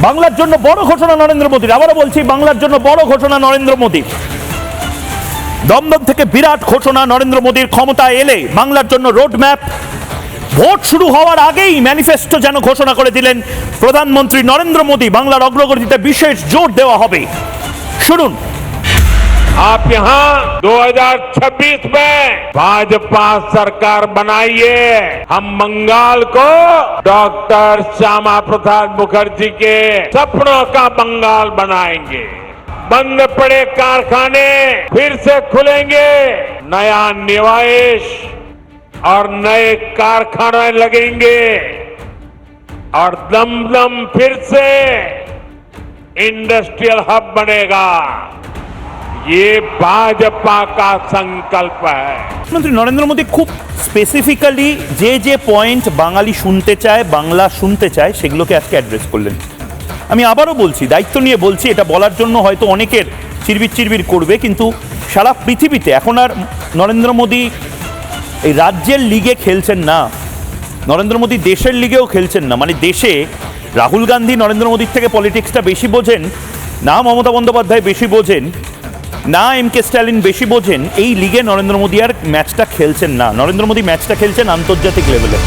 বাংলার জন্য বড় ঘোষণা নরেন্দ্র মোদীর, আবারও বলছি বাংলার জন্য বড় ঘোষণা নরেন্দ্র মোদীর। দমদম থেকে বিরাট ঘোষণা নরেন্দ্র মোদীর, ক্ষমতা এলে বাংলার জন্য রোড ম্যাপ। ভোট শুরু হওয়ার আগেই ম্যানিফেস্টো যেন ঘোষণা করে দিলেন প্রধানমন্ত্রী নরেন্দ্র মোদী। বাংলার অগ্রগতিতে বিশেষ জোর দেওয়া হবে। শুনুন। आप यहाँ 2026 में भाजपा सरकार बनाइए। हम बंगाल को डॉक्टर श्यामा प्रसाद मुखर्जी के सपनों का बंगाल बनाएंगे। बंद पड़े कारखाने फिर से खुलेंगे, नया निवेश और नए कारखाने लगेंगे और दमदम फिर से इंडस्ट्रियल हब बनेगा। ये भाजपा का संकल्प है। প্রধানমন্ত্রী নরেন্দ্র মোদী খুব স্পেসিফিক্যালি যে যে পয়েন্ট বাঙালি শুনতে চায়, বাংলা শুনতে চায়, সেগুলোকে আজকে অ্যাড্রেস করলেন। আমি আবারও বলছি, দায়িত্ব নিয়ে বলছি, এটা বলার জন্য হয়তো অনেকের চিরবির চিরবির করবে, কিন্তু সারা পৃথিবীতে এখন আর নরেন্দ্র মোদী এই রাজ্যের লিগে খেলছেন না, নরেন্দ্র মোদী দেশের লিগেও খেলছেন না। মানে দেশে রাহুল গান্ধী নরেন্দ্র মোদীর থেকে পলিটিক্সটা বেশি বোঝেন না, মমতা বন্দ্যোপাধ্যায় বেশি বোঝেন না, এম.কে. স্ট্যালিন বেশি বোঝেন, এই লিগে নরেন্দ্র মোদী আর ম্যাচটা খেলছেন না। নরেন্দ্র মোদী ম্যাচটা খেলছেন আন্তর্জাতিক লেভেলে।